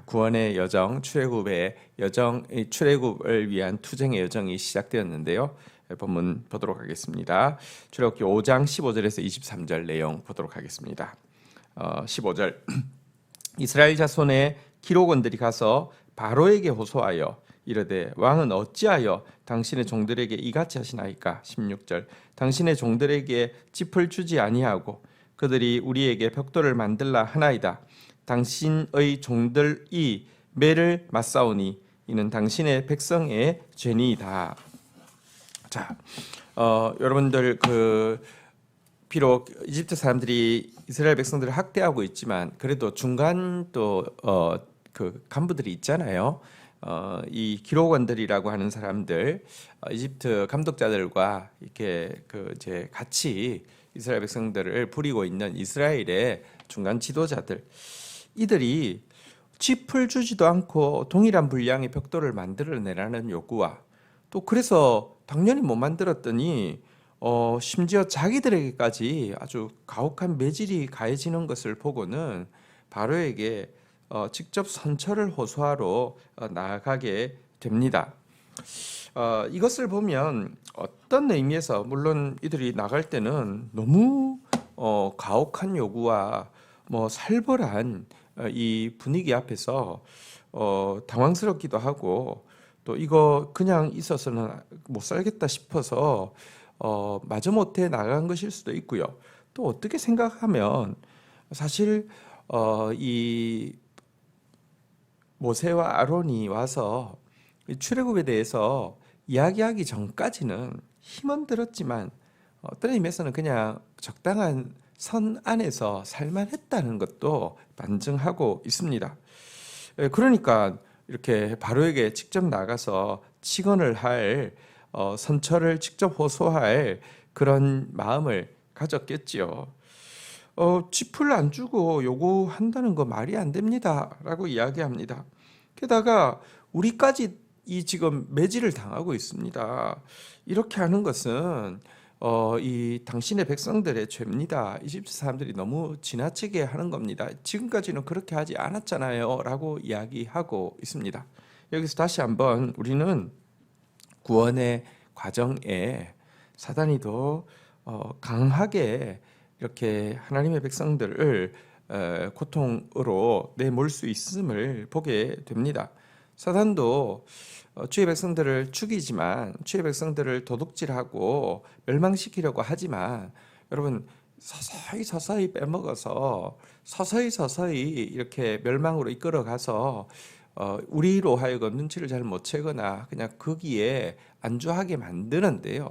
구원의 여정, 출애굽의 여정, 출애굽을 위한 투쟁의 여정이 시작되었는데요. 본문 보도록 하겠습기 출애굽기 5장 15절에서 23절 내용 보도록 하겠습니다. 15절 이스라엘 자손의 기록원들이 가서 바로에게 호소하여 이르되 왕은 어찌하여 당신의 종들에게 이같이 하시나이까. 16절 당신의 종들에게 짚을 주지 아니하고 그들이 우리에게 벽돌을 만들라 하나이다. 당신의 종들이 매를 맞사오니 이는 당신의 백성의 죄니이다. 자, 여러분들 비록 이집트 사람들이 이스라엘 백성들을 학대하고 있지만 그래도 중간 또 간부들이 있잖아요. 이 기록원들이라고 하는 사람들, 이집트 감독자들과 이렇게 이제 같이 이스라엘 백성들을 부리고 있는 이스라엘의 중간 지도자들, 이들이 짚을 주지도 않고 동일한 분량의 벽돌을 만들어내라는 요구와 또 그래서 당연히 못 만들었더니 심지어 자기들에게까지 아주 가혹한 매질이 가해지는 것을 보고는 바로에게 직접 선처를 호소하러 나아가게 됩니다. 이것을 보면 어떤 의미에서 물론 이들이 나갈 때는 너무 가혹한 요구와 살벌한 이 분위기 앞에서 당황스럽기도 하고 또 이거 그냥 있어서는 못 살겠다 싶어서 마지못해 나간 것일 수도 있고요. 또 어떻게 생각하면 사실 이 모세와 아론이 와서 출애굽에 대해서 이야기하기 전까지는 힘은 들었지만 어떤 의미에서는 그냥 적당한 선 안에서 살만했다는 것도 반증하고 있습니다. 그러니까 이렇게 바로에게 직접 나가서 직언을 할 선처를 직접 호소할 그런 마음을 가졌겠지요. 짚을 안 주고 요구한다는 거 말이 안 됩니다 라고 이야기합니다. 게다가 우리까지 이 지금 매질을 당하고 있습니다. 이렇게 하는 것은 이 당신의 백성들의 죄입니다. 이집트 사람들이 너무 지나치게 하는 겁니다. 지금까지는 그렇게 하지 않았잖아요 라고 이야기하고 있습니다. 여기서 다시 한번 우리는 구원의 과정에 사단이 더 강하게 이렇게 하나님의 백성들을 고통으로 내몰 수 있음을 보게 됩니다. 사단도 주의 백성들을 죽이지만 주의 백성들을 도둑질하고 멸망시키려고 하지만 여러분 서서히 빼먹어서 서서히 이렇게 멸망으로 이끌어가서 우리로 하여금 눈치를 잘 못 채거나 그냥 거기에 안주하게 만드는데요.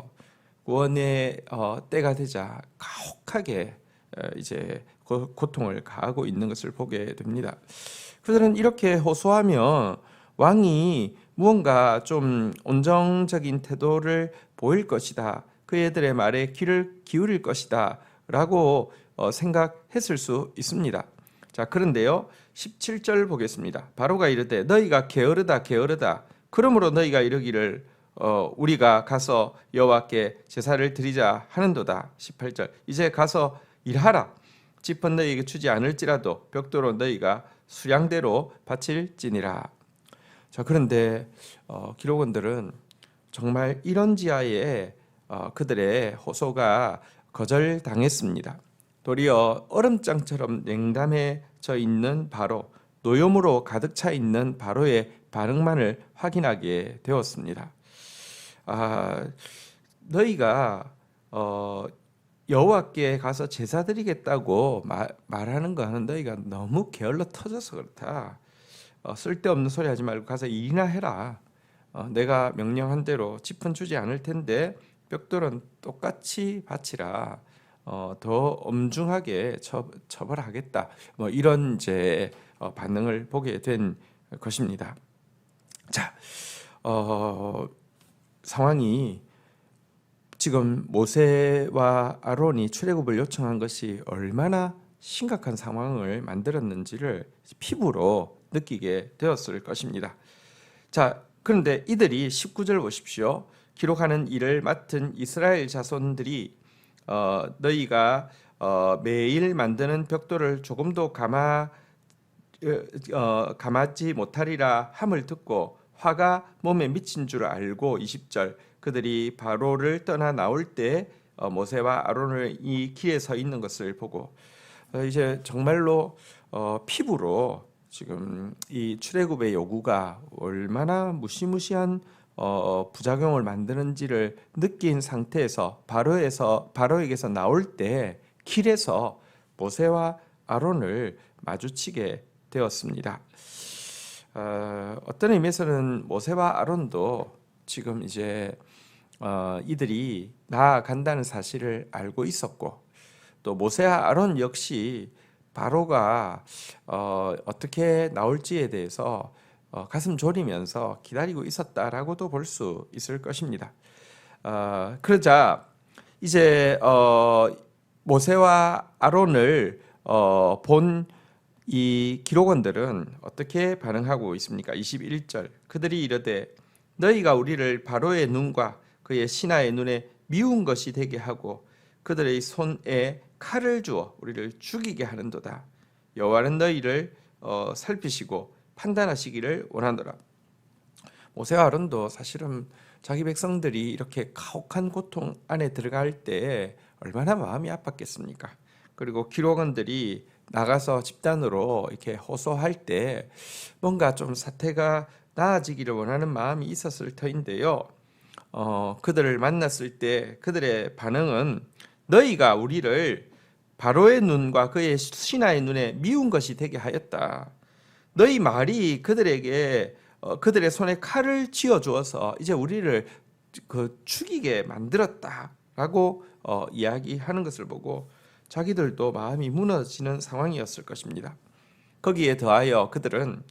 구원의 때가 되자 가혹하게 이제 고통을 가하고 있는 것을 보게 됩니다. 그들은 이렇게 호소하며 왕이 무언가 좀 온정적인 태도를 보일 것이다. 그애들의 말에 귀를 기울일 것이다 라고 생각했을 수 있습니다. 자, 그런데요 17절 보겠습니다. 바로가 이르되 너희가 게으르다 그러므로 너희가 이르기를 우리가 가서 여호와께 제사를 드리자 하는도다. 18절 이제 가서 일하라. 짚은 너희에게 주지 않을지라도 벽돌로 너희가 수량대로 바칠지니라. 자, 그런데 기록원들은 정말 이런 지하에 그들의 호소가 거절당했습니다. 도리어 얼음장처럼 냉담해져 있는 바로, 노염으로 가득 차 있는 바로의 반응만을 확인하게 되었습니다. 너희가 여호와께 가서 제사 드리겠다고 말하는 거는 너희가 너무 게을러 터져서 그렇다. 쓸데없는 소리 하지 말고 가서 일이나 해라. 내가 명령한 대로 짚은 주지 않을 텐데 벽돌은 똑같이 바치라. 더 엄중하게 처벌하겠다. 이런 이제 반응을 보게 된 것입니다. 자, 상황이 지금 모세와 아론이 출애굽을 요청한 것이 얼마나 심각한 상황을 만들었는지를 피부로 느끼게 되었을 것입니다. 자, 그런데 이들이 19절 보십시오. 기록하는 일을 맡은 이스라엘 자손들이 너희가 매일 만드는 벽돌을 조금도 감하지 못하리라 함을 듣고 화가 몸에 미친 줄 알고 20절 그들이 바로를 떠나 나올 때 모세와 아론을 이 길에 서 있는 것을 보고 이제 정말로 피부로 지금 이 출애굽의 요구가 얼마나 무시무시한 부작용을 만드는지를 느낀 상태에서 바로에게서 나올 때 길에서 모세와 아론을 마주치게 되었습니다. 어떤 의미에서는 모세와 아론도 지금 이제 이들이 나아간다는 사실을 알고 있었고 또 모세와 아론 역시 바로가 어떻게 나올지에 대해서 가슴 졸이면서 기다리고 있었다라고도 볼 수 있을 것입니다. 그러자 이제 모세와 아론을 본 이 기록원들은 어떻게 반응하고 있습니까? 21절 그들이 이르되 너희가 우리를 바로의 눈과 그의 신하의 눈에 미운 것이 되게 하고 그들의 손에 칼을 주어 우리를 죽이게 하는도다. 여호와는 너희를 살피시고 판단하시기를 원하노라. 모세와 아론도 사실은 자기 백성들이 이렇게 가혹한 고통 안에 들어갈 때 얼마나 마음이 아팠겠습니까? 그리고 기록원들이 나가서 집단으로 이렇게 호소할 때 뭔가 좀 사태가 나아지기를 원하는 마음이 있었을 터인데요. 그들을 만났을 때 그들의 반응은 너희가 우리를 바로의 눈과 그의 신하의 눈에 미운 것이 되게 하였다. 너희 말이 그들에게 그들의 손에 칼을 쥐어 주어서 이제 우리를 죽이게 만들었다라고 이야기하는 것을 보고 자기들도 마음이 무너지는 상황이었을 것입니다. 거기에 더하여 그들은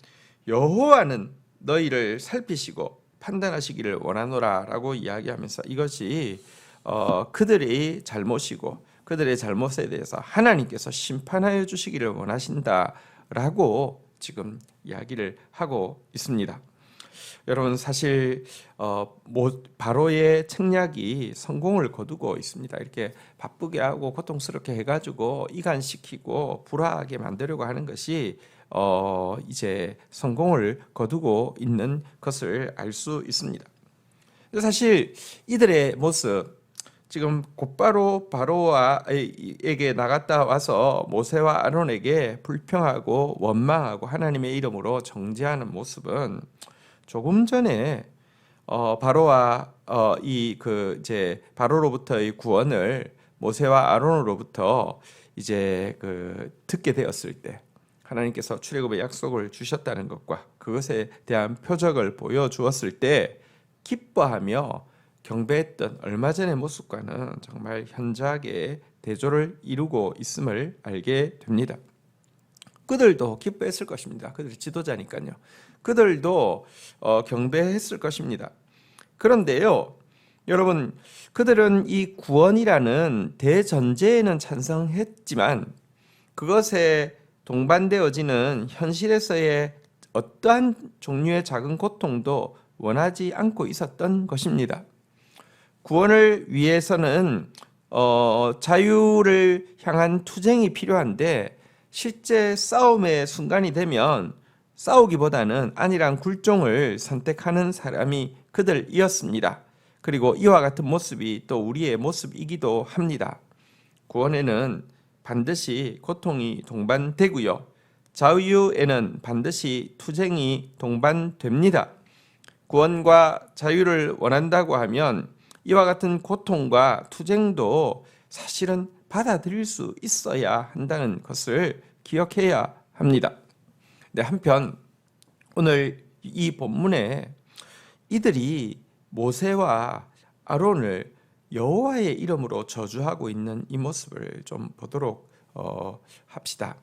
여호와는 너희를 살피시고 판단하시기를 원하노라라고 이야기하면서 이것이 그들의 잘못이고 그들의 잘못에 대해서 하나님께서 심판하여 주시기를 원하신다라고 지금 이야기를 하고 있습니다. 여러분 사실 바로의 책략이 성공을 거두고 있습니다. 이렇게 바쁘게 하고 고통스럽게 해가지고 이간시키고 불화하게 만들려고 하는 것이 이제 성공을 거두고 있는 것을 알 수 있습니다. 사실 이들의 모습 지금 곧바로 바로에게 나갔다 와서 모세와 아론에게 불평하고 원망하고 하나님의 이름으로 정죄하는 모습은 조금 전에 바로와 이제 바로로부터의 구원을 모세와 아론으로부터 이제 듣게 되었을 때 하나님께서 출애굽의 약속을 주셨다는 것과 그것에 대한 표적을 보여 주었을 때 기뻐하며 경배했던 얼마 전의 모습과는 정말 현저하게 대조를 이루고 있음을 알게 됩니다. 그들도 기뻐했을 것입니다. 그들이 지도자니까요. 그들도 경배했을 것입니다. 그런데요, 여러분, 그들은 이 구원이라는 대전제에는 찬성했지만 그것에 동반되어지는 현실에서의 어떠한 종류의 작은 고통도 원하지 않고 있었던 것입니다. 구원을 위해서는 자유를 향한 투쟁이 필요한데 실제 싸움의 순간이 되면 싸우기보다는 안일한 굴종을 선택하는 사람이 그들이었습니다. 그리고 이와 같은 모습이 또 우리의 모습이기도 합니다. 구원에는 반드시 고통이 동반되고요. 자유에는 반드시 투쟁이 동반됩니다. 구원과 자유를 원한다고 하면 이와 같은 고통과 투쟁도 사실은 받아들일 수 있어야 한다는 것을 기억해야 합니다. 네, 한편 오늘 이 본문에 이들이 모세와 아론을 여호와의 이름으로 저주하고 있는 이 모습을 좀 보도록 합시다.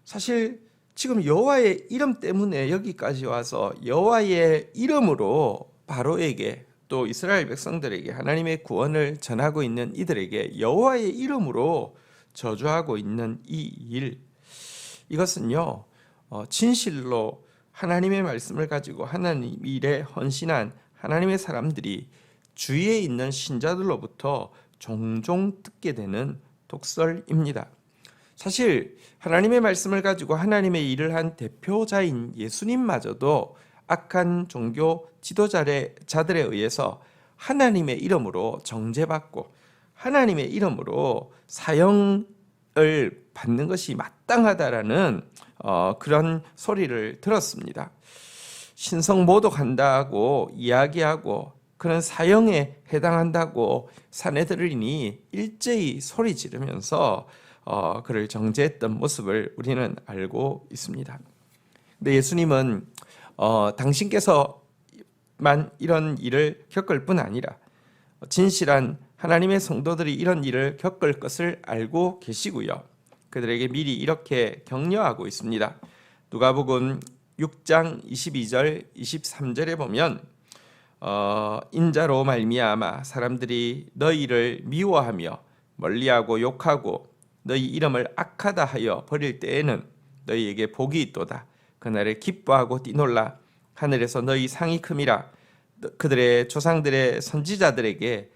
사실 지금 여호와의 이름 때문에 여기까지 와서 여호와의 이름으로 바로에게 또 이스라엘 백성들에게 하나님의 구원을 전하고 있는 이들에게 여호와의 이름으로 저주하고 있는 이 일, 이것은요 진실로 하나님의 말씀을 가지고 하나님 일에 헌신한 하나님의 사람들이 주위에 있는 신자들로부터 종종 듣게 되는 독설입니다. 사실 하나님의 말씀을 가지고 하나님의 일을 한 대표자인 예수님마저도 악한 종교 지도자들에 의해서 하나님의 이름으로 정죄받고 하나님의 이름으로 사형을 받는 것이 마땅하다라는 그런 소리를 들었습니다. 신성 모독한다고 이야기하고 그런 사형에 해당한다고 사내들이니 일제히 소리 지르면서 그를 정죄했던 모습을 우리는 알고 있습니다. 근데 예수님은 당신께서만 이런 일을 겪을 뿐 아니라 진실한 하나님의 성도들이 이런 일을 겪을 것을 알고 계시고요. 그들에게 미리 이렇게 격려하고 있습니다. 누가복음 6장 22절 23절에 보면 인자로 말미암아 사람들이 너희를 미워하며 멀리하고 욕하고 너희 이름을 악하다 하여 버릴 때에는 너희에게 복이 있도다. 그날에 기뻐하고 뛰놀라. 하늘에서 너희 상이 큼이라. 그들의 조상들의 선지자들에게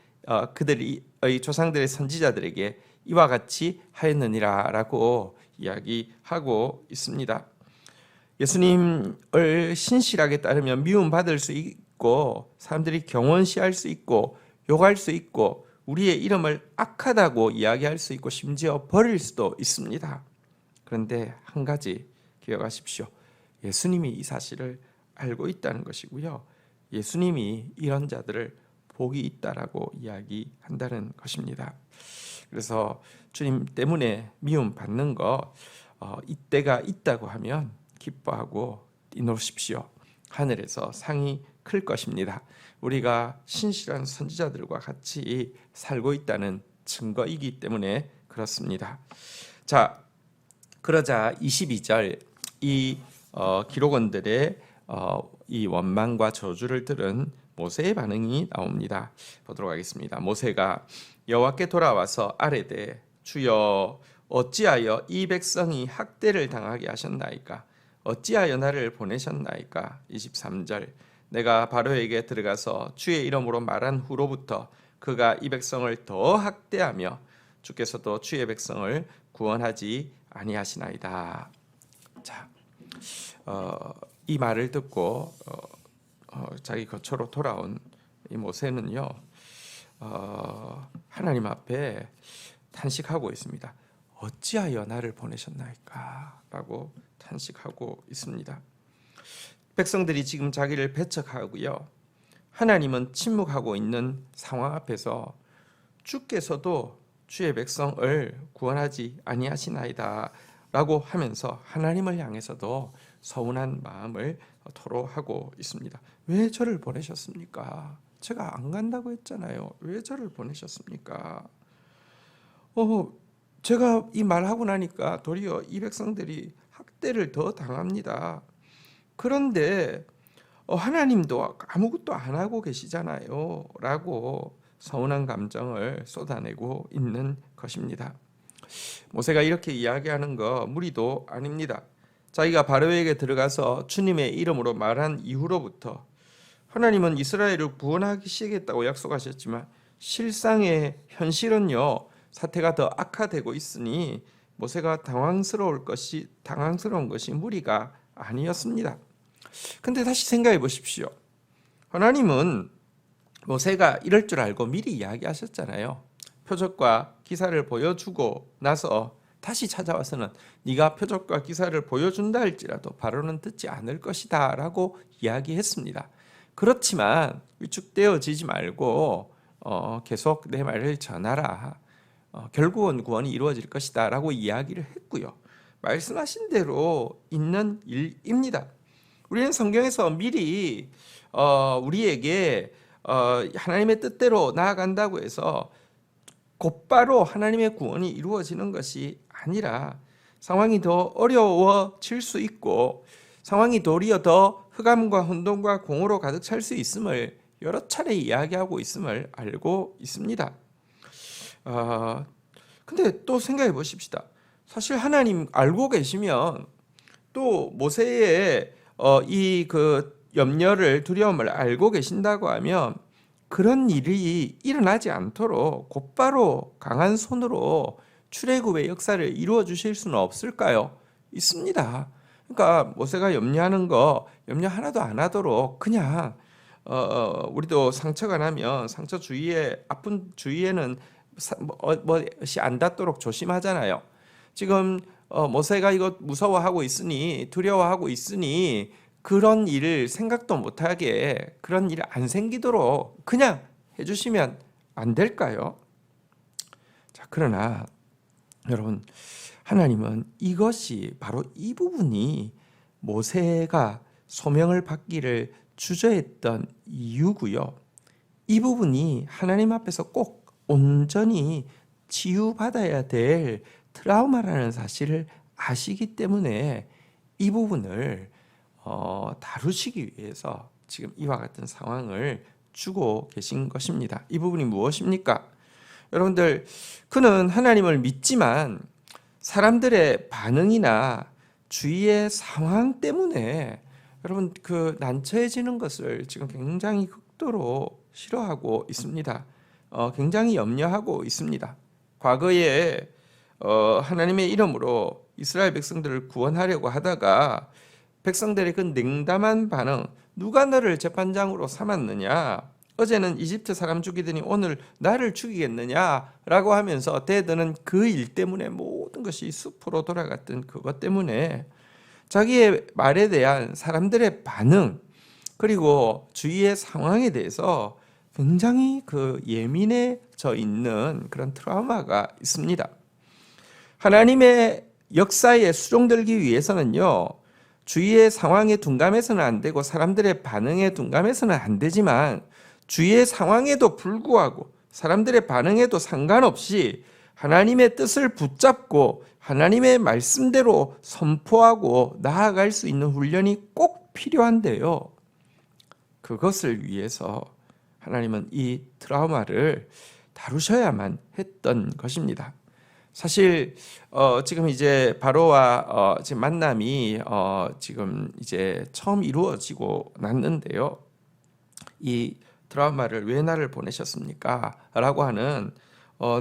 그들의 조상들의 선지자들에게 이와 같이 하였느니라라고 이야기하고 있습니다. 예수님을 신실하게 따르면 미움받을 수 있고 사람들이 경원시할 수 있고 욕할 수 있고 우리의 이름을 악하다고 이야기할 수 있고 심지어 버릴 수도 있습니다. 그런데 한 가지 기억하십시오. 예수님이 이 사실을 알고 있다는 것이고요. 예수님이 이런 자들을 복이 있다라고 이야기한다는 것입니다. 그래서 주님 때문에 미움받는 거 이때가 있다고 하면 기뻐하고 뛰노십시오. 하늘에서 상이 클 것입니다. 우리가 신실한 선지자들과 같이 살고 있다는 증거이기 때문에 그렇습니다. 자, 그러자 22절 이 기록원들의 이 원망과 저주를 들은 모세의 반응이 나옵니다. 보도록 하겠습니다. 모세가 여호와께 돌아와서 아뢰되 주여 어찌하여 이 백성이 학대를 당하게 하셨나이까? 어찌하여 나를 보내셨나이까? 23절 내가 바로에게 들어가서 주의 이름으로 말한 후로부터 그가 이 백성을 더 학대하며 주께서도 주의 백성을 구원하지 아니하시나이다. 자, 이 말을 듣고 자기 거처로 돌아온 이 모세는요, 하나님 앞에 탄식하고 있습니다. 어찌하여 나를 보내셨나이까? 라고 탄식하고 있습니다. 백성들이 지금 자기를 배척하고요, 하나님은 침묵하고 있는 상황 앞에서 주께서도 주의 백성을 구원하지 아니하시나이다 라고 하면서 하나님을 향해서도 서운한 마음을 토로하고 있습니다. 왜 저를 보내셨습니까? 제가 안 간다고 했잖아요. 왜 저를 보내셨습니까? 제가 이 말하고 나니까 도리어 이 백성들이 학대를 더 당합니다. 그런데 하나님도 아무것도 안 하고 계시잖아요 라고 서운한 감정을 쏟아내고 있는 것입니다. 모세가 이렇게 이야기하는 거 무리도 아닙니다. 자기가 바로에게 들어가서 주님의 이름으로 말한 이후로부터 하나님은 이스라엘을 구원하시겠다고 약속하셨지만 실상의 현실은요, 사태가 더 악화되고 있으니 모세가 당황스러운 것이 무리가 아니었습니다. 근데 다시 생각해 보십시오. 하나님은 모세가 이럴 줄 알고 미리 이야기하셨잖아요. 표적과 기사를 보여주고 나서 다시 찾아와서는 네가 표적과 기사를 보여준다 할지라도 바로는 듣지 않을 것이다 라고 이야기했습니다. 그렇지만 위축되어지지 말고 계속 내 말을 전하라. 결국은 구원이 이루어질 것이다 라고 이야기를 했고요. 말씀하신 대로 있는 일입니다. 우리는 성경에서 미리 우리에게 하나님의 뜻대로 나아간다고 해서 곧바로 하나님의 구원이 이루어지는 것이 아니라 상황이 더 어려워질 수 있고 상황이 도리어 더 흑암과 혼돈과 공허로 가득 찰 수 있음을 여러 차례 이야기하고 있음을 알고 있습니다. 근데 또 생각해 보십시다. 사실 하나님 알고 계시면 또 모세의 이 염려를 두려움을 알고 계신다고 하면 그런 일이 일어나지 않도록 곧바로 강한 손으로 출애굽의 역사를 이루어 주실 수는 없을까요? 있습니다. 그러니까 모세가 염려하는 거 염려 하나도 안 하도록 그냥 우리도 상처가 나면 상처 주위에 아픈 주위에는 뭐시 안 닿도록 조심하잖아요. 지금 모세가 이거 무서워하고 있으니 두려워하고 있으니 그런 일을 생각도 못하게 그런 일 안 생기도록 그냥 해주시면 안 될까요? 자, 그러나 여러분, 하나님은 이것이 바로 이 부분이 모세가 소명을 받기를 주저했던 이유고요. 이 부분이 하나님 앞에서 꼭 온전히 치유받아야 될 트라우마라는 사실을 아시기 때문에 이 부분을 다루시기 위해서 지금 이와 같은 상황을 주고 계신 것입니다. 이 부분이 무엇입니까? 여러분들, 그는 하나님을 믿지만 사람들의 반응이나 주위의 상황 때문에 여러분 그 난처해지는 것을 지금 굉장히 극도로 싫어하고 있습니다. 굉장히 염려하고 있습니다. 과거에 하나님의 이름으로 이스라엘 백성들을 구원하려고 하다가 백성들의 그 냉담한 반응, 누가 너를 재판장으로 삼았느냐? 어제는 이집트 사람 죽이더니 오늘 나를 죽이겠느냐라고 하면서 대드는 그 일 때문에 모든 것이 숲으로 돌아갔던 그것 때문에 자기의 말에 대한 사람들의 반응 그리고 주위의 상황에 대해서 굉장히 그 예민해져 있는 그런 트라우마가 있습니다. 하나님의 역사에 수종들기 위해서는요, 주위의 상황에 둔감해서는 안 되고 사람들의 반응에 둔감해서는 안 되지만 주위의 상황에도 불구하고 사람들의 반응에도 상관없이 하나님의 뜻을 붙잡고 하나님의 말씀대로 선포하고 나아갈 수 있는 훈련이 꼭 필요한데요. 그것을 위해서 하나님은 이 트라우마를 다루셔야만 했던 것입니다. 사실 지금 이제 바로와 지금 만남이 지금 이제 처음 이루어지고 났는데요. 이 트라우마를 왜 나를 보내셨습니까? 라고 하는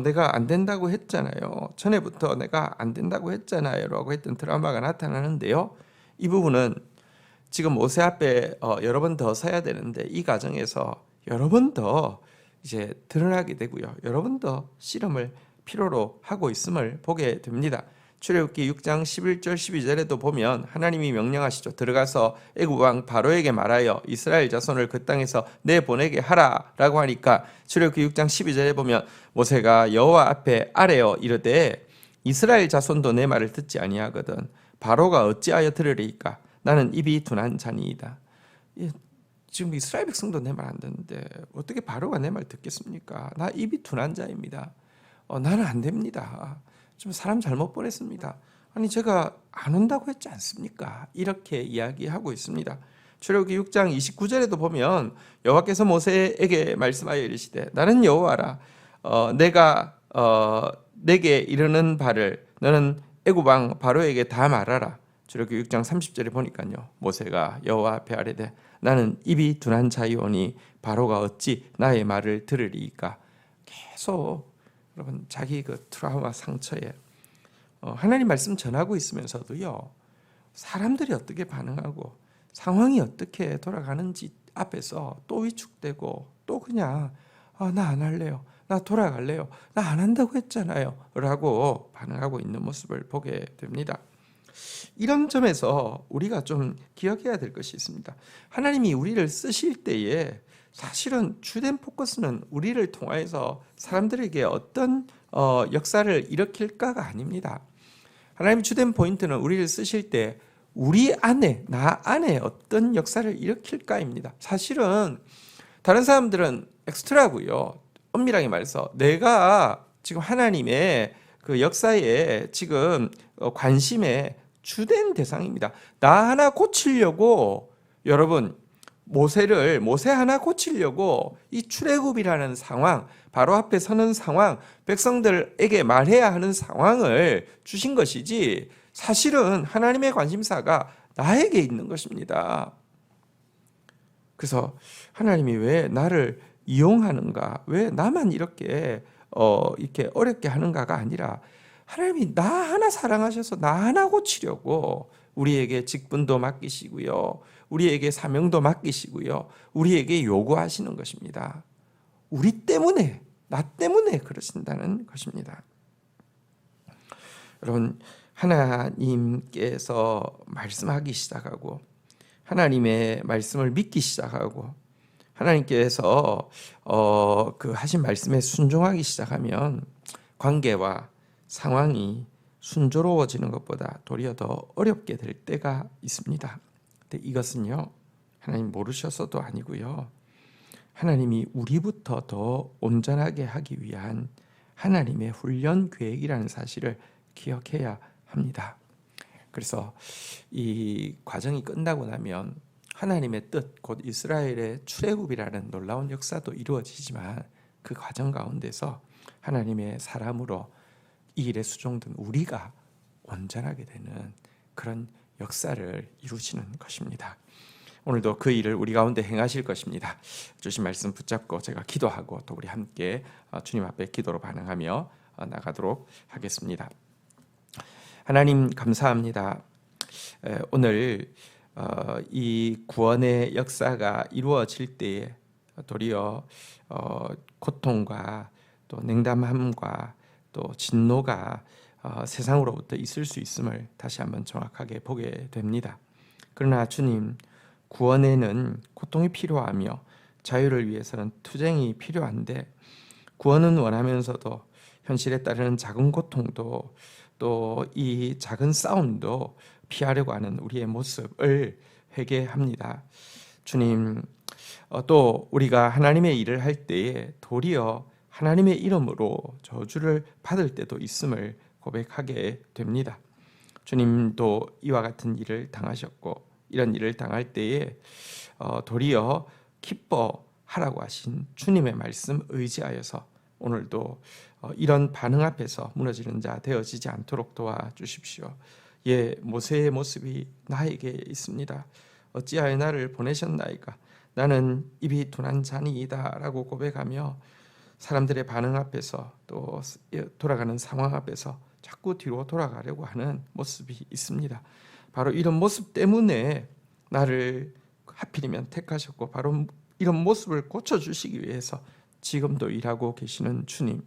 내가 안 된다고 했잖아요. 전에부터 내가 안 된다고 했잖아요. 라고 했던 트라우마가 나타나는데요. 이 부분은 지금 모세 앞에 여러 번 더 서야 되는데 이 과정에서 여러 번 더 이제 드러나게 되고요. 여러 번 더 실험을 필요로 하고 있음을 보게 됩니다. 출애굽기 6장 11절 12절에도 보면 하나님이 명령하시죠. 들어가서 애굽 왕 바로에게 말하여 이스라엘 자손을 그 땅에서 내보내게 하라라고 하니까 출애굽기 6장 12절에 보면 모세가 여호와 앞에 아뢰어 이르되 이스라엘 자손도 내 말을 듣지 아니하거든 바로가 어찌하여 들으리이까 나는 입이 둔한 자니이다. 지금 이스라엘 백성도 내 말 안 듣는데 어떻게 바로가 내 말 듣겠습니까? 나 입이 둔한 자입니다. 나는 안 됩니다. 좀 사람 잘못 보냈습니다. 아니 제가 안 온다고 했지 않습니까? 이렇게 이야기하고 있습니다. 출애굽기 6장 29절에도 보면 여호와께서 모세에게 말씀하여 이르시되 나는 여호와라 내가 내게 이르는 바를 너는 애굽 왕 바로에게 다 말하라. 출애굽기 6장 30절에 보니까요. 모세가 여호와 앞에 아뢰되 나는 입이 둔한 자이오니 바로가 어찌 나의 말을 들으리이까. 계속 여러분 자기 그 트라우마 상처에 하나님 말씀 전하고 있으면서도요. 사람들이 어떻게 반응하고 상황이 어떻게 돌아가는지 앞에서 또 위축되고 또 그냥 나 안 할래요. 나 돌아갈래요. 나 안 한다고 했잖아요. 라고 반응하고 있는 모습을 보게 됩니다. 이런 점에서 우리가 좀 기억해야 될 것이 있습니다. 하나님이 우리를 쓰실 때에 사실은 주된 포커스는 우리를 통하여서 사람들에게 어떤 역사를 일으킬까가 아닙니다. 하나님 주된 포인트는 우리를 쓰실 때 우리 안에, 나 안에 어떤 역사를 일으킬까입니다. 사실은 다른 사람들은 엑스트라고요. 엄밀하게 말해서 내가 지금 하나님의 그 역사에 지금 관심의 주된 대상입니다. 나 하나 고치려고 여러분 모세 하나 고치려고 이 출애굽이라는 상황, 바로 앞에 서는 상황, 백성들에게 말해야 하는 상황을 주신 것이지 사실은 하나님의 관심사가 나에게 있는 것입니다. 그래서 하나님이 왜 나를 이용하는가, 왜 나만 이렇게 어렵게 하는가가 아니라 하나님이 나 하나 사랑하셔서 나 하나 고치려고 우리에게 직분도 맡기시고요, 우리에게 사명도 맡기시고요, 우리에게 요구하시는 것입니다. 우리 때문에, 나 때문에 그러신다는 것입니다. 여러분, 하나님께서 말씀하기 시작하고 하나님의 말씀을 믿기 시작하고 하나님께서 그 하신 말씀에 순종하기 시작하면 관계와 상황이 순조로워지는 것보다 도리어 더 어렵게 될 때가 있습니다. 근데 이것은요, 하나님 모르셔서도 아니고요, 하나님이 우리부터 더 온전하게 하기 위한 하나님의 훈련 계획이라는 사실을 기억해야 합니다. 그래서 이 과정이 끝나고 나면 하나님의 뜻, 곧 이스라엘의 출애굽이라는 놀라운 역사도 이루어지지만 그 과정 가운데서 하나님의 사람으로 이 일에 수종된 우리가 온전하게 되는 그런 역사를 이루시는 것입니다. 오늘도 그 일을 우리 가운데 행하실 것입니다. 주신 말씀 붙잡고 제가 기도하고 또 우리 함께 주님 앞에 기도로 반응하며 나가도록 하겠습니다. 하나님 감사합니다. 오늘 이 구원의 역사가 이루어질 때에 도리어 고통과 또 냉담함과 또 진노가 세상으로부터 있을 수 있음을 다시 한번 정확하게 보게 됩니다. 그러나 주님, 구원에는 고통이 필요하며 자유를 위해서는 투쟁이 필요한데 구원은 원하면서도 현실에 따르는 작은 고통도 또 이 작은 싸움도 피하려고 하는 우리의 모습을 회개합니다. 주님, 또 우리가 하나님의 일을 할 때에 도리어 하나님의 이름으로 저주를 받을 때도 있음을 고백하게 됩니다. 주님도 이와 같은 일을 당하셨고 이런 일을 당할 때에 도리어 기뻐하라고 하신 주님의 말씀 의지하여서 오늘도 이런 반응 앞에서 무너지는 자 되어지지 않도록 도와주십시오. 예, 모세의 모습이 나에게 있습니다. 어찌하여 나를 보내셨나이까? 나는 입이 둔한 자니이다 라고 고백하며 사람들의 반응 앞에서 또 돌아가는 상황 앞에서 자꾸 뒤로 돌아가려고 하는 모습이 있습니다. 바로 이런 모습 때문에 나를 하필이면 택하셨고 바로 이런 모습을 고쳐주시기 위해서 지금도 일하고 계시는 주님,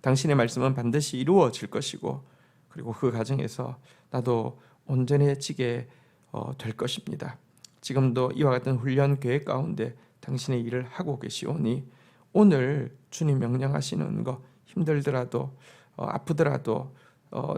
당신의 말씀은 반드시 이루어질 것이고 그리고 그 과정에서 나도 온전해지게 될 것입니다. 지금도 이와 같은 훈련 계획 가운데 당신의 일을 하고 계시오니 오늘 주님 명령하시는 거 힘들더라도 아프더라도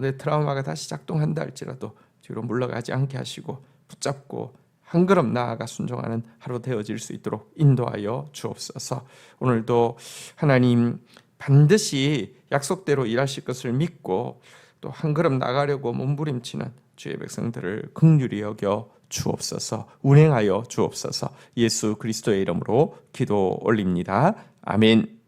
내 트라우마가 다시 작동한다 할지라도 뒤로 물러가지 않게 하시고 붙잡고 한 걸음 나아가 순종하는 하루 되어질 수 있도록 인도하여 주옵소서. 오늘도 하나님 반드시 약속대로 일하실 것을 믿고 또 한 걸음 나가려고 몸부림치는 주의 백성들을 긍휼히 여겨 주옵소서. 운행하여 주옵소서. 예수 그리스도의 이름으로 기도 올립니다. 아멘.